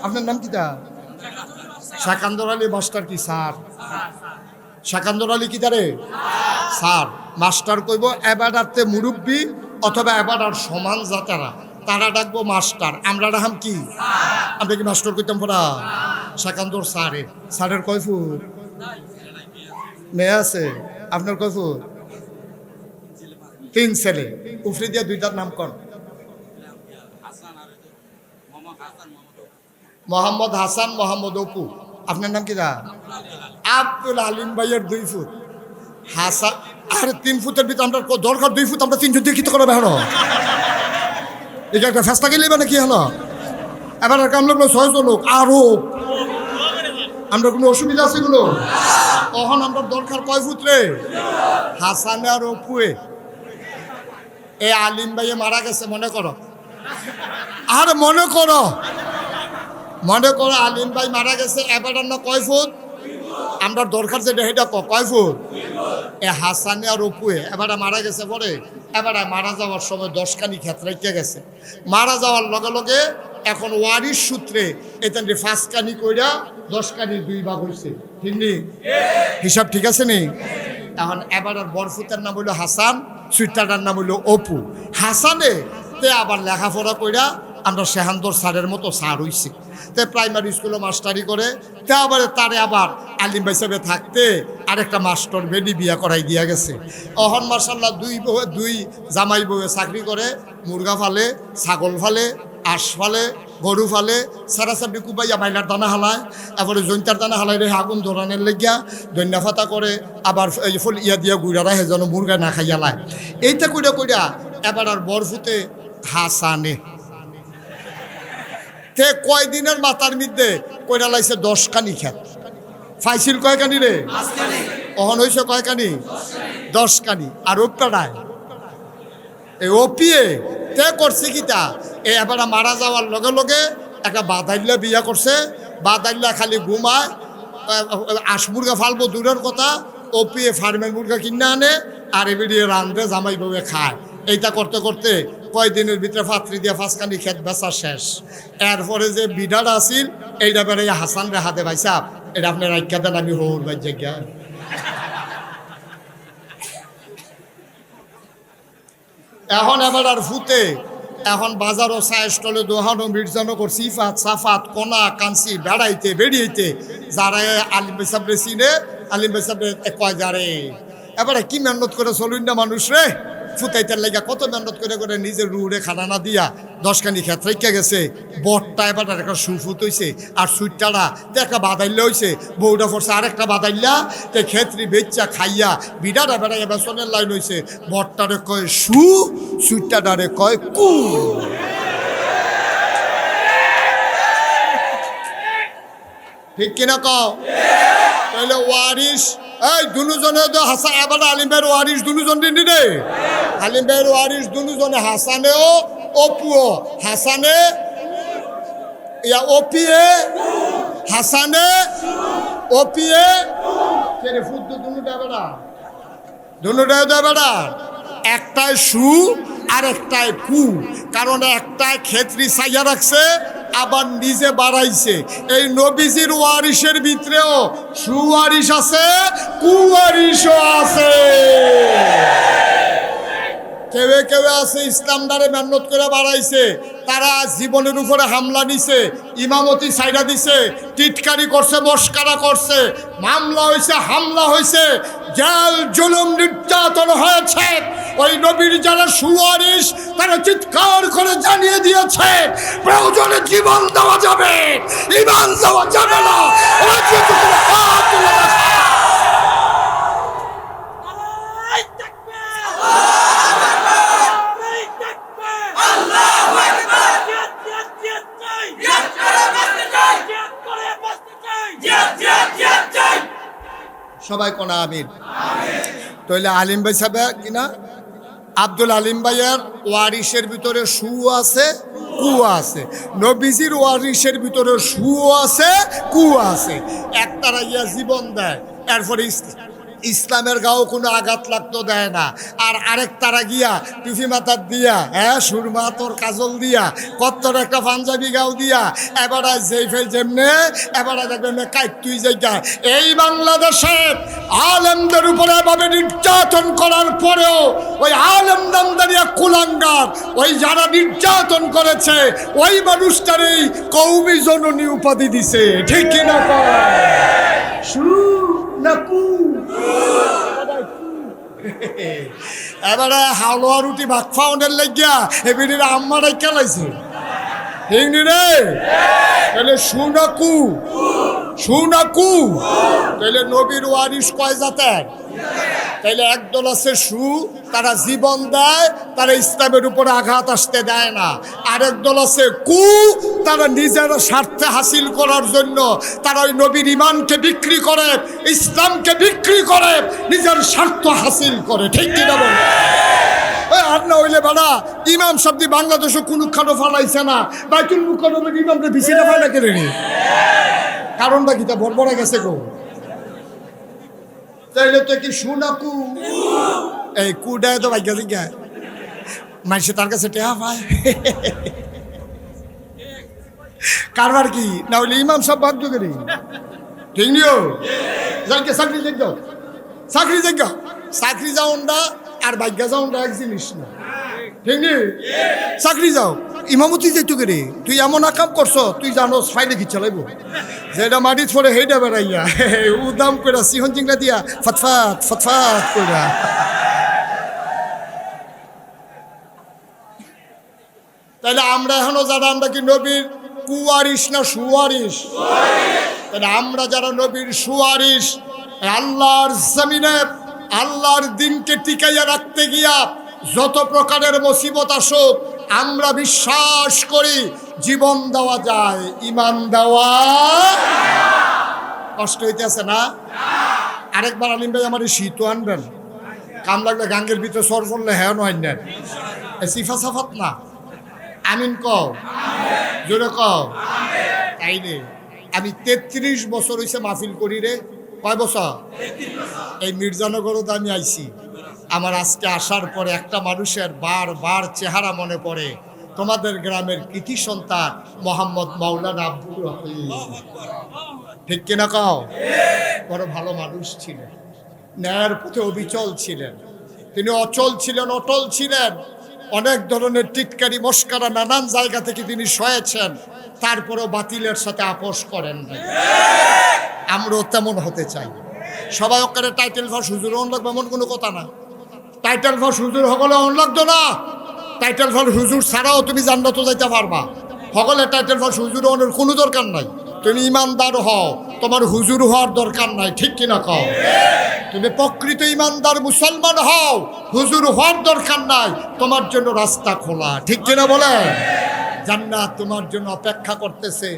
আপনার নাম কি তা? শাকান্দর আলী মাস্টার কি স্যার? শাকান্দর আলী কি তারে স্যার? মাস্টার কইব এবারাতে মুরব্বী অথবা এবারার সমান জাতারা তারা ডাকবো মাস্টার, আমরা ডাহাম কি? আমরা কি মাস্টার কইতাম পড়া? শাকান্দর স্যারে, স্যারের কয় ফুট মেয়ে আছে? আপনার কয় ফুট? 3 ছেলে। উফরি দিয়া 2টার নাম কর। মোহাম্মদ হাসান, মোহাম্মদ অপু। আপনার নাম কি দা? আব্দুল আলিম ভাইয়ের 2 ফুট। হাসান আরে 3 ফুটের ভিতরে আমরা দরকার 2 ফুট, আমরা 3 ফুট দিয়ে কি করে বেরো? এটা একটা ফেস্তা গেলে মানে কি হলো? এবার কাম লাগলো 6 লোক আরো। আমরা কোনো অসুবিধা আছে গুলো? তখন আমরা দরকার কয় ফুট রে? হাসানে আর অপুয়ে। এ আলিম ভাইয়ে মারা গেছে মনে করো, আর মনে করো আলিম ভাই মারা গেছে, এবার না কয় ফুট? আমরা দরকার যেটা সেটা কয় ফুট? এ হাসানে আর অপুয়ে এবার মারা গেছে পরে, এবার মারা যাওয়ার সময় 10খানি ক্ষেত রেখে গেছে। মারা যাওয়ার লগে লগে এখন ওয়ারিশ সূত্রে এটা 5খানি কইরা 10খানি 2 ভাগ হয়েছে। ঠিক নি? হিসাব ঠিক আছে নি? এখন এবার আর বরফুতের নাম হইল হাসান, সুইটারটার নাম হইল অপু। হাসানে তে আবার লেখাপড়া কইরা আমরা শেহান্দর স্যারের মতো স্যার হইছি। তে প্রাইমারি স্কুলে মাস্টারি করে তে আবার তারে আবার আলিম ভাই হিসাবে থাকতে আরেকটা মাস্টার বেডি বিয়া করাই দিয়া গেছে। অহন মার্শাল্লাহ 2 জামাই বউয়ে চাকরি করে, মুরগা ফালে, ছাগল ফালে, আঁশ ফালে, গরু ফালে, সারাসাবি কুবাইয়া মাইলার দানা হালায়, তারপরে জৈন্তার দানা হালাই রে আগুন ধরানের লেগিয়া দৈন্যা ফাতা করে, আবার এই ফুল ইয়া দিয়া গুড়া রাখে যেন মুরগা না খাইয়া লায়। এইটা কইরা এবার আর বরফুতে হাসানে তে কয়দিনের মাথার মধ্যে কইরা লাইছে 10খানি খেত। ফাইসিল কয়খানি রে? অহন হয়েছে কয়খানি? 10খানি। আর ওপটায় এই অপিয়ে তে করছে কিতা, এ এবার মারা যাওয়ার লগে লগে একটা বাদাইল্লা বিয়া করছে। বাদাইল্লা খালি ঘুমায়, আঁশ মুরগা ফালবো দূরের কথা, অপিয়ে ফার্মের মুরগা কিনে আনে আর এবিডিয়ে রান্ধে জামাই বউয়ে খায়। এইটা করতে করতে কয়দিনের ভিতরে ফাত্রি দিয়া 5খানি খেত বেচা শেষ। এরপরে যে বিডার আসিল এইটা বেড়ে হাসান রে হাতে ভাই সাহ, এটা আপনার রাইখা দেন, আমি হৌর ভাই জায়গা। এখন এবার আর ফুতে এখন বাজারও চায় স্টলে দোহানো মির্জানো করছি, ইফাত সাফাত কোনা কাঞ্চি বেড়াইতে বেরিয়েতে যারা আলিম ভাই সাহেব চিনে, আলিম ভাই সাহেব কয় যারে এবারে কি মেহনত করে চলুন না মানুষ রে, ফুটাইতে লাগা কত মেহনত করে নিজের রুড়ে খানা না দিয়া 10খানি খেত রেখে গেছে। বটটা এবার একটা সুফুত হয়েছে, আর সুইটারা তো একটা বাদাইল্লা হয়েছে, বউটা পড়ছে আরেকটা বাদাইল্লা, তে ক্ষেত্রি বেচ্চা খাইয়া বিড়াটা বেড়াইয়া বেসনের লাইন হয়েছে। বটটারে কয় সু, সুইটারে কয় কু। ঠিক কিনা কও? তাহলে ওয়ারিশ এই দুজনে তো হাসান এবার আলিম ভাইয়ের ওয়ারিশ দুজন দিন রে, আলিম ভাইয়ের ওয়ারিশ দুজনে হাসানেও অপুও, হাসানে ইয়া অপিয়ে, হাসানে অপিয়ে কেরে ফুট দুনুটা বেড়া একটায় সু আর একটায় কু, কারণ একটায় ক্ষেত্রি সাইয়া রাখছে আবার নিজে বাড়াইছে। এই নবীজির ওয়ারিশের ভিতরেও সুওয়ারিশ আছে, কুওয়ারিশও আছে। কেউ আছে ইসলাম দ্বারে মেহনত করে বাড়াইছে, তারা জীবনের উপরে হামলা নিছে, ইমামতি সাইডা দিছে, টিটকারি করছে, মস্কারা করছে, মামলা হয়েছে, হামলা হয়েছে, জেল জুলুম নির্যাতন হয়েছে। ওই নবীর যারা সুওয়ারিশ তারা চিৎকার করে জানিয়ে দিয়েছে প্রয়োজনে জীবন দেওয়া যাবে, ঈমান দেওয়া যাবে না। সবাই কোনা আমিন। তাহলে আলিম ভাই সাহেব কিনা আব্দুল আলিম ভাইয়ের ওয়ারিশের ভিতরে সু আছে, কু আছে। নবীজির ওয়ারিশের ভিতরে সু আছে, কু আছে। একতারা ইয়া জীবন দেয়, এরপরে ইসলামের গাও কোনো আঘাত লাগতো দেয় না। আর আরেক তারা গিয়া টুফি মাথার দিয়া, হ্যাঁ, সুরমা তোর কাজল দিয়া, কত্তর একটা পাঞ্জাবি গাও দিয়া, এবারে যেই ফেল যেমনে এবারে দেখবেন কাইট তুই জায়গা। এই বাংলাদেশে আলেমদের উপরে এভাবে নির্যাতন করার পরেও ওই আলেম দামদারিয়া কুলাঙ্গার, ওই যারা নির্যাতন করেছে ওই মানুষটারই কওমি জননী উপাধি দিছে, ঠিক কিনা? এবারে হালুয়া রুটি ভাত খাওয়ানোর লাগিয়া এবির আম্মারাই খেলাইছে, ঠিক নি রে? তাহলে সুনাকু সুনাকু, তাহলে নবীর ওয়ারিস কয় জাতের? তাইলে একদল আছে সু, তারা জীবন দেয়, তারা ইসলামের উপরে আঘাত আসতে দেয় না। আরেক দল আছে কু, তারা নিজের স্বার্থে হাসিল করার জন্য তারা ওই নবীর ইমানকে বিক্রি করে, ইসলামকে বিক্রি করে, নিজের স্বার্থ হাসিল করে, ঠিক কিনা বলে? আর না হইলে বেড়া ইমাম শব্দি বাংলাদেশে কোনো খানো ফালাইছে না, বাইতুল মুকাররমের ইমামকে বিছিয়ে ফালা কেড়ে নি, কারণটা কি? তা বড় গেছে গো। তাইলে তো কি সুনাকু, এই কুডায় তো ভাগ্য দিকে মানুষে তার কাছে টেহা পায়, কারবার কি না হইলে ইমাম সব ভাগ্য করি, ঠিক নিও? যাইকে চাকরি যোগ্য, চাকরি যোগ্য, চাকরি যাওনটা আর ভাগ্য যাওনটা এক জিনিস না, ঠিক নি? চাকরি যাও ইমামতি যাইতো করে তুই এমন আকাম করছো, তুই জানো ফাইলে কি চালাইব, যেটা মাটিত পরে সেইটা বেড়াইয়া উদাম করে সিহন চিংড়া দিয়া ফটফাট ফটফাট কইরা। তাহলে আমরা এখনো যারা, আমরা কি নবীর কুয়ারিস না সুয়ারিস? তাহলে আমরা যারা নবীর সুয়ারিস, আল্লাহর জমিনে আল্লাহর দিনকে টিকাইয়া রাখতে গিয়া যত প্রকারের মুসিবত আসুক, আমরা বিশ্বাস করি জীবন দেওয়া যায়, ইমান দেওয়া কষ্ট হইতেছে না? আরেকবার আলিম ভাই আমার শীত আনবেন, কাম লাগলে গাঙ্গের ভিতরে সর পড়লে হ্যাঁ নয় নেন, সিফা সাফাত না, আমিন কও, জোরে কও। তাই রে, আমি 33 বছর হয়েছে মাহফিল করি রে। কয় বছর? এই মির্জানগরত আমি আইছি। আমার আজকে আসার পরে একটা মানুষের বারবার চেহারা মনে পড়ে, তোমাদের গ্রামের কৃতি সন্তান মোহাম্মদ মাওলানা আব্দুর রহিম, ঠিক কিনা কও? বড় ভালো মানুষ ছিলেন, ন্যায়ের পথে অবিচল ছিলেন, তিনি অচল ছিলেন, অটল ছিলেন। অনেক ধরনের টিটকারি মস্কারা নানান জায়গা থেকে তিনি সয়েছেন, তারপরেও বাতিলের সাথে আপোষ করেন নাই। আমরাও তেমন হতে চাই। সবাই ওখানে টাইটেল ফাঁস হুজুর অন লাগবে এমন কোনো কথা না। টাইটেল ফাঁস হুজুর সকলে অন লাগতো না। টাইটেল ফাঁস হুজুর ছাড়াও তুমি জান্নাতে যাইতে পারবা। সকলে টাইটেল ফাঁস হুজুর অনের কোনো দরকার নাই। তুমি ইমানদার হও, তোমার হুজুর হওয়ার দরকার নাই, ঠিক কিনা কও? তুমি প্রকৃত ইমানদার মুসলমান হও, হুজুর হওয়ার দরকার নাই, তোমার জন্য রাস্তা খোলা, ঠিক কিনা বলে? জান্নাত তোমার জন্য অপেক্ষা করতেছে।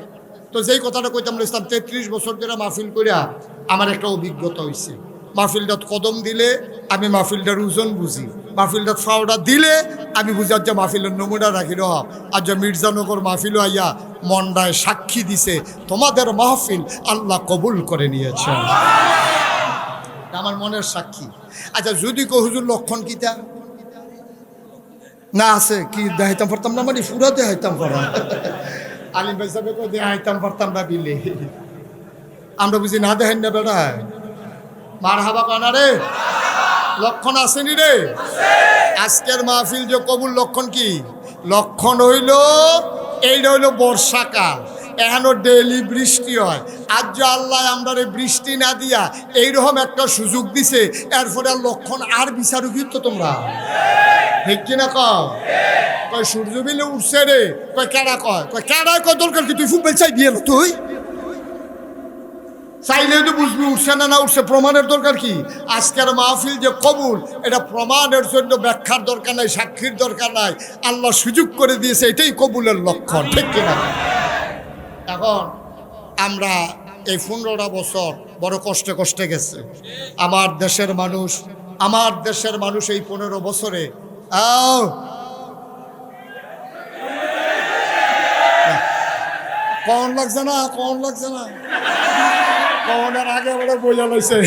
তো যেই কথাটা কইতাম ইসলাম 33 বছর ধরে মাহফিল করিয়া আমার একটা অভিজ্ঞতা হয়েছে। মাহফিলটাত কদম দিলে আমি মাহফিলটার ওজন বুঝি, মাহফিলটাত ফাওড়া দিলে আমি বুঝি আজ মাহফিলের নমুনা রাখি রহ। আজ মির্জানগর মাহফিলও আইয়া মন্ডায় সাক্ষী দিছে তোমাদের মাহফিল আল্লাহ কবুল করে নিয়েছেন, আমার মনের সাক্ষী। আচ্ছা যদি কো হুজুর লক্ষণ কিতা না আছে কি দেখাইতাম পারতাম না, মানে পুরা দেখাইতাম পারা। আলিম ভাই সাহেব দেখাইতাম পারতাম না বিলে, আমরা বুঝি না দেখেন না বেড়ায় মার হাবা কানা রে, লক্ষণ আসেনি রে? আজকের মাহফিল যে কবুল লক্ষণ কি? লক্ষণ হইল এইটা হইল বর্ষাকাল, এখনো ডেইলি বৃষ্টি হয়। আজ যে আল্লাহ আমরা বৃষ্টি না দিয়া এইরকম একটা সুযোগ দিছে, এরপরে লক্ষণ আর বিচারু কিন্তু তোমরা, ঠিক কিনা কও? কয় সূর্য বিলে উঠছে রে, কয় কেডা কয়, কয় কেডায় কয় দরকার কি, তুই ফুটবল চাই দিয়ে তুই চাইলে তো বুঝবি উঠছে না না উঠছে, প্রমাণের দরকার কি? আজকের মাহফিল যে কবুল, এটা প্রমাণের জন্য ব্যাখ্যার দরকার নাই, সাক্ষীর দরকার নাই, আল্লাহ সুযোগ করে দিয়েছে, এটাই কবুলের লক্ষণ, ঠিক কিনা? এখন আমরা এই 15টা বছর বড় কষ্টে কষ্টে গেছে আমার দেশের মানুষ এই 15 বছরে কন লাগছে না কনের আগে বলে বোঝা লাগছে।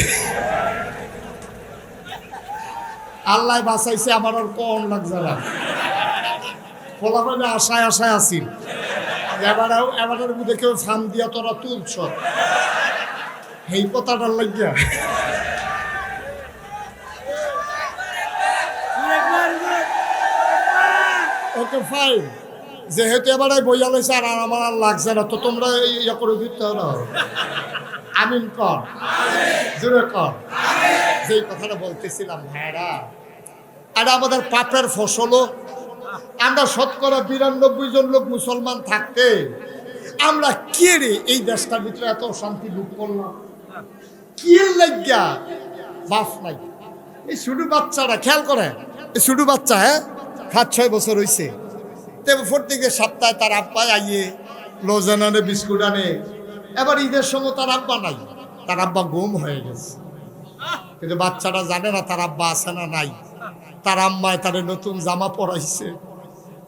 আল্লাহ বাঁচাইছে, আমার আর কোন লাগছে না। ফলাফলে আশায় আশায় আসিল, এবারের মধ্যে কেউ ফান দিয়া তোরা তুলছ এই কথাটার লাগিয়া। ওকে ফাইন, যেহেতু এবারে বইয়া লইছে আর আমার আর লাগছে না, তো তোমরা ইয়ে করে দিতে না। আমিন কর, জোরে কর। যে কথাটা বলতেছিলাম ভাইরা, এটা আমাদের পাপের ফসলও। আমরা 92% জন লোক মুসলমান থাকতে আমরা কে রে এই দেশটার ভিতরে এত শান্তি ভোগ করলাম? কি লাগিয়া বাপ নাই। এই ছোট বাচ্চারা খেয়াল করে, এই ছোট বাচ্চা 5-6 বছর হয়েছে, প্রত্যেকে সপ্তাহে তার আব্বা আইয়ে লোজান আনে, বিস্কুট আনে। এবার ঈদের সময় তার আব্বা নাই, তার আব্বা গুম হয়ে গেছে। কিন্তু বাচ্চারা জানে না তার আব্বা আছে না নাই। তার আম্মায় তারে নতুন জামা পরাইছে,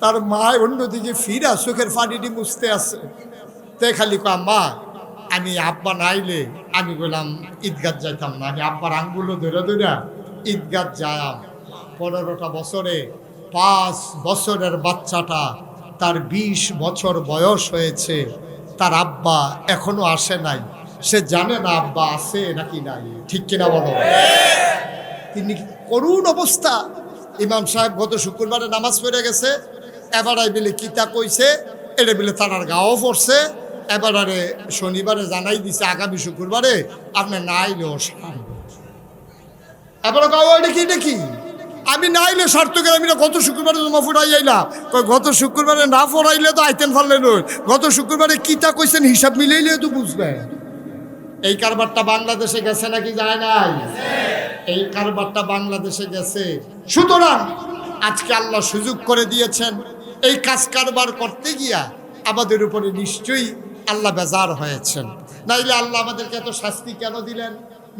তার মায় অন্যদিকে ফিরা চোখের পানিটি মুছতে আছে। তে খালি কো আম্মা আমি আব্বা নাইলে আমি বললাম ঈদগাহ যাইতাম না, আমি আব্বার আঙ্গুলো ধরে ধরে ঈদগাহ যাইম। 15টা বছরে 5 বছরের বাচ্চাটা, তার 20 বছর বয়স হয়েছে, তার আব্বা এখনো আসে নাই। সে জানে না আব্বা আছে নাকি নাই, ঠিক কিনা বলো? তিনি করুণ অবস্থা। ইমাম সাহেব গত শুক্রবারে নামাজ পড়ে গেছে, এবারে বিলে কিতা কইছে, এটা বিলে তার গাও পড়ছে। এবারে শনিবারে জানাই দিছে আগামী শুক্রবারে আপনি না আইলেও সার। এবারে গাও এটা কি দেখি আমি না আইলে শর্ত করে আমি গত শুক্রবারে জমা ফুটাই আইলাম। গত শুক্রবারে না পড়াইলে তো আইতেন পারলেন নয়, গত শুক্রবারে কিতা কইছেন হিসাব মিলাইলে তো বুঝবেন। এই কারবারটা বাংলাদেশে গেছে নাকি যায় নাই? এই কারবারটা বাংলাদেশে গেছে। সুতরাং আজকে আল্লাহ সুযোগ করে দিয়েছেন, এই কাজ কারবার করতে গিয়া আমাদের উপরে নিশ্চয়ই আল্লাহ বেজার হয়েছেন। নাইলে আল্লাহ আমাদেরকে এত শাস্তি কেন দিলেন?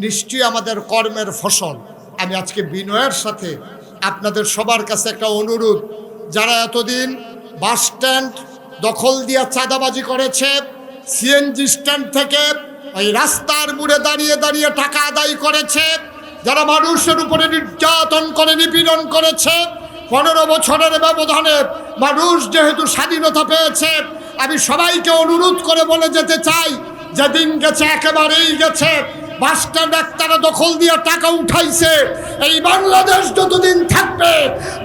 নিশ্চয়ই আমাদের কর্মের ফসল। আমি আজকে বিনয়ের সাথে আপনাদের সবার কাছে একটা অনুরোধ, যারা এতদিন বাস স্ট্যান্ড দখল দিয়া চাঁদাবাজি করেছে, সিএনজি স্ট্যান্ড থেকে ওই রাস্তার মোড়ে দাঁড়িয়ে দাঁড়িয়ে টাকা আদায় করেছে, যারা মানুষের উপরে নির্যাতন করে নিপীড়ন করেছে, 15 বছরের ব্যবধানে মানুষ যেহেতু স্বাধীনতা পেয়েছে, আমি সবাইকে অনুরোধ করে বলে যেতে চাই, যেদিন গেছে একেবারেই গেছে। বাস স্ট্যান্ড একতারা দখল দিয়ে টাকা উঠাইছে, এই বাংলাদেশ যতদিন থাকবে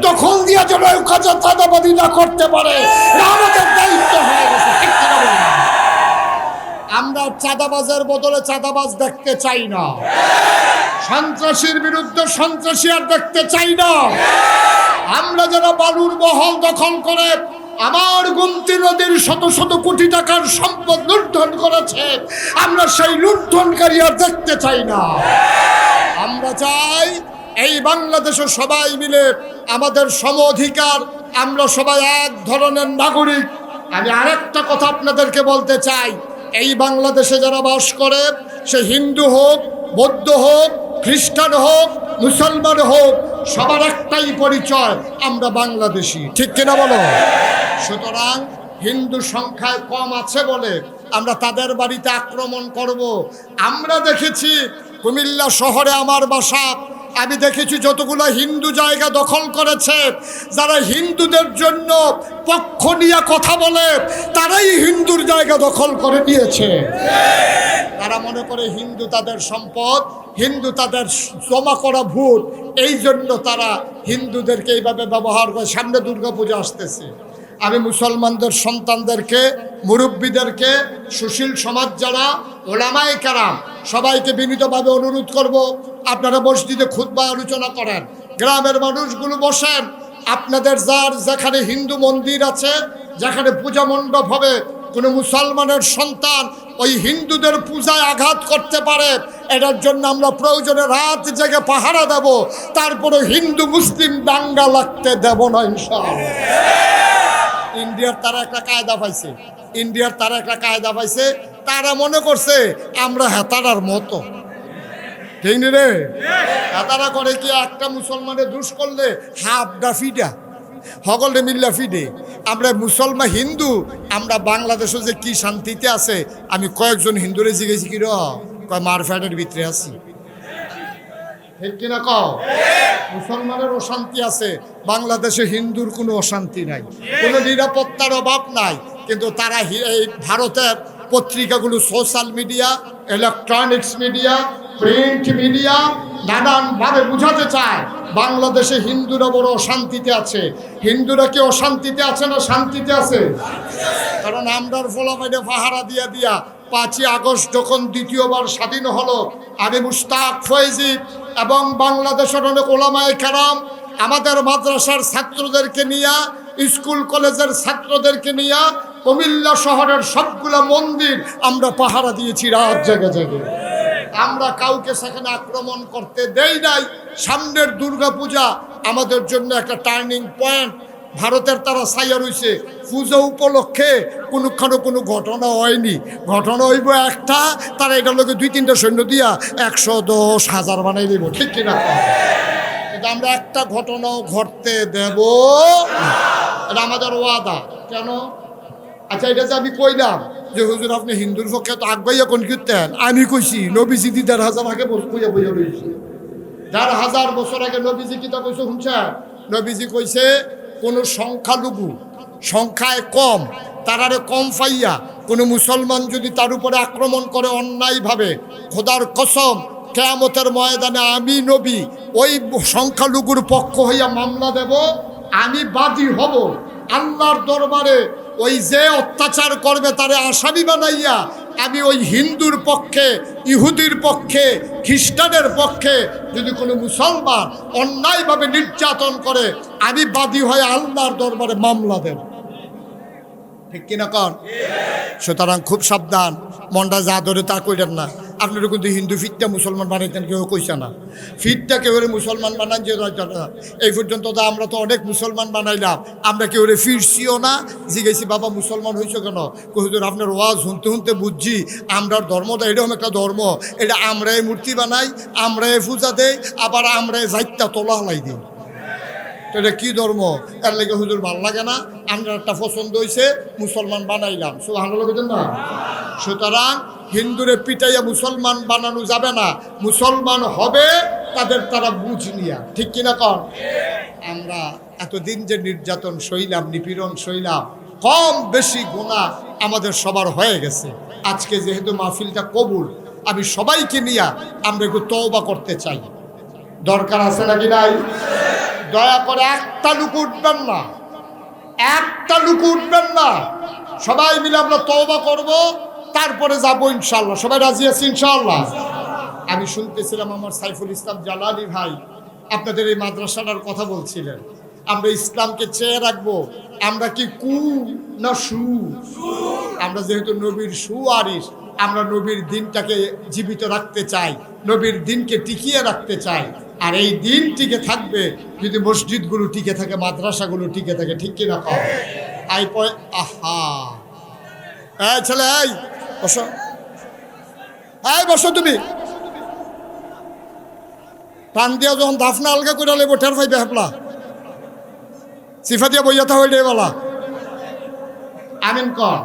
দখল দিয়ে যেন কাজে চাঁদাবাজি না করতে পারে, আমাদের দায়িত্ব হয়ে গেছে। আমরা চাঁদাবাজের বদলে চাঁদাবাজ দেখতে চাই না, সন্ত্রাসীর বিরুদ্ধে সন্ত্রাসী আর দেখতে চাই না। আমরা যারা বালুর মহল দখল করে আমার গোমতী নদীর শত শত কোটি টাকার সম্পদ লুণ্ঠন করেছে, আমরা সেই লুণ্ঠনকারী আর দেখতে চাই না। আমরা চাই এই বাংলাদেশে সবাই মিলে আমাদের সম অধিকার, আমরা সবাই এক ধরনের নাগরিক। আমি আরেকটা কথা আপনাদেরকে বলতে চাই, এই বাংলাদেশে যারা বাস করে, সে হিন্দু হোক, বৌদ্ধ হোক, খ্রিস্টান হোক, মুসলমান হোক, সবার একটাই পরিচয়, আমরা বাংলাদেশি, ঠিক কিনা বলো? সুতরাং হিন্দু সংখ্যায় কম আছে বলে আমরা তাদের বাড়িতে আক্রমণ করব। আমরা দেখেছি কুমিল্লা শহরে আমার বাসা, আমি দেখেছি যতগুলো হিন্দু জায়গা দখল করেছে, যারা হিন্দুদের জন্য পক্ষ নিয়ে কথা বলে তারাই হিন্দুর জায়গা দখল করে নিয়েছে। তারা মনে করে হিন্দু তাদের সম্পদ, হিন্দু তাদের জমা করা ভোট, এই জন্য তারা হিন্দুদেরকে এইভাবে ব্যবহার করে। সামনে দুর্গাপূজা আসতেছে, আমি মুসলমানদের সন্তানদেরকে, মুরব্বীদেরকে, সুশীল সমাজ যারা ওলামায়ে কেরাম, সবাইকে বিনীতভাবে অনুরোধ করব, আপনারা মসজিদে খুতবা আলোচনা করেন, গ্রামের মানুষগুলো বসেন, আপনাদের যার যেখানে হিন্দু মন্দির আছে, যেখানে পূজা মণ্ডপ হবে, কোনো মুসলমানের সন্তান ওই হিন্দুদের পূজায় আঘাত করতে পারে, এটার জন্য আমরা প্রয়োজনে রাত জেগে পাহারা দেব, তারপরে হিন্দু মুসলিম দাঙ্গা লাগতে দেব না ইনশাআল্লাহ। ইন্ডিয়ার তারা একটা কায়দা পাইছে, তারা মনে করছে আমরা হেতারার মতো, ঠিক রে? হেতারা করে কি, একটা মুসলমানের দুষ করলে হাফডা ফিডা সকলে মিল্লা ফিডে। আমরা মুসলমান হিন্দু, আমরা বাংলাদেশে যে কি শান্তিতে আছে, আমি কয়েকজন হিন্দুরে জিজ্ঞেসি কি কয় মারফ্যাটের ভিতরে আছি। ঠিক কিনা কও? মুসলমানের অশান্তি আছে, বাংলাদেশে হিন্দুর কোনো অশান্তি নাই, কোনো নিরাপত্তার অভাব নাই। কিন্তু তারা এই ভারতের পত্রিকাগুলো, social media, electronics media, print media নানানভাবে বুঝাতে চায় বাংলাদেশে হিন্দুরা বড় অশান্তিতে আছে। হিন্দুরা কি অশান্তিতে আছে না শান্তিতে আছে? কারণ আমরার ফলাফাইডে পাহারা দিয়া দিয়া 5ই আগস্ট যখন দ্বিতীয়বার স্বাধীন হলো, আমি মুশতাক ফয়েজি এবং বাংলাদেশের অনেক ওলামায়ে কেরাম আমাদের মাদ্রাসার ছাত্রদেরকে নিয়ে, স্কুল কলেজের ছাত্রদেরকে নিয়ে কুমিল্লা শহরের সবগুলো মন্দির আমরা পাহারা দিয়েছি রাত জেগে জেগে। আমরা কাউকে সেখানে আক্রমণ করতে দেই নাই। সামনের দুর্গাপূজা আমাদের জন্য একটা টার্নিং পয়েন্ট। ভারতের তারা ছাইয়া রয়েছে, পুজো উপলক্ষে কোনো ঘটনা হয়নি। ঘটনা হইব একটা, তারা এটার লোকে 2-3টা সৈন্য দিয়া 110,000 বানাই দিব। ঠিক কিনা? কিন্তু আমরা একটা ঘটনাও ঘটতে দেব না। এটা আমাদের ওয়াদা। কেন? আচ্ছা, এটা যে আমি কইলাম যে হুজুর আপনি হিন্দুর পক্ষে তো আগবাইয়া কোন কীর্তেন, আমি কইছি নবীজি 1,500 আগে বইয়া বইয়া রয়েছে। 1,500 বছর আগে নবীজি কিতা কইছে শুনছেন? নবীজি কইছে কোনো সংখ্যালঘু, সংখ্যায় কম, তারারে কম পাইয়া কোনো মুসলমান যদি তার উপরে আক্রমণ করে অন্যায়ভাবে, খোদার কসম কিয়ামতের ময়দানে আমি নবী ওই সংখ্যালঘুর পক্ষ হইয়া মামলা দেব, আমি বাদী হব আল্লাহর দরবারে। ওই যে অত্যাচার করবে তারে আসামি বানাইয়া আমি ওই হিন্দুর পক্ষে, ইহুদির পক্ষে, খ্রিস্টানের পক্ষে যদি কোনো মুসলমান অন্যায়ভাবে নির্যাতন করে, আমি বাদী হয়ে আল্লাহর দরবারে মামলা দেব। ঠিক কিনা কন? সুতরাং খুব সাবধান, মনটা যা ধরে তা কইলেন না। আপনারা কিন্তু হিন্দু ফিটটা মুসলমান বানাইতেন, কেউ কইছে না। ফিটটা কেউ মুসলমান বানান যে এই পর্যন্ত তো আমরা তো অনেক মুসলমান বানাইলাম, আমরা কেউ ফিরছিও না। জিজ্ঞেসি বাবা মুসলমান হয়েছে কেন? হুজুর আপনার ওয়াজ শুনতে শুনতে বুঝছি আমরার ধর্মটা এরকম একটা ধর্ম, এটা আমরাই মূর্তি বানাই, আমরাই পূজা দেই, আবার আমরাই যাইতা তোলা হলাই দিই। এটা কি ধর্ম? এর লেগে হুজুর ভাল লাগে না, আমরা একটা পছন্দ হয়েছে মুসলমান বানাইলাম। সুবহানাল্লাহ না? সুতরাং হিন্দুরে পিটাইয়া মুসলমান বানানো যাবে না। মুসলমান হবে তাদের তারা বুঝ নিয়া। ঠিক কিনা কন? আমরা এতদিন যে নির্যাতন সইলাম, নিপীড়ন সইলাম, কম বেশি গুনাহ আমাদের সবার হয়ে গেছে। আজকে যেহেতু মাহফিলটা কবুল, আমি সবাইকে নিয়ে আমরা একটু তওবা করতে চাই। দরকার আছে নাকি নাই? দয়া করে একটা লুক উঠবেন না, একটা লুক উঠবেন না। সবাই মিলে আমরা তওবা করব, তারপরে যাবো ইনশাল্লাহ। সবাই রাজি আছি ইনশাল্লাহ? আমি শুনতেছিলাম আমার সাইফুল ইসলাম জালালি ভাই আপনাদের এই মাদ্রাসাটার কথা বলছিলেন। আমরা ইসলামকে চেয়ে রাখবো। আমরা কি কু না সু? আমরা যেহেতু নবীর সুয়ারিস, আমরা নবীর দিনটাকে জীবিত রাখতে চাই, নবীর দিনকে টিকিয়ে রাখতে চাই। আর এই দিন টিকে থাকবে যদি মসজিদগুলো টিকে থাকে, মাদ্রাসাগুলো টিকে থাকে। ঠিক কিনা কও? আহা, এই ছেলে, এই বসো, এই বসো। তুমি টান দিয়া যখন দাফনা আলগা করে লেবো টের পাইবে হেপলা সিফা দিয়া বইয়া থা হইলে বলা আমিন কর।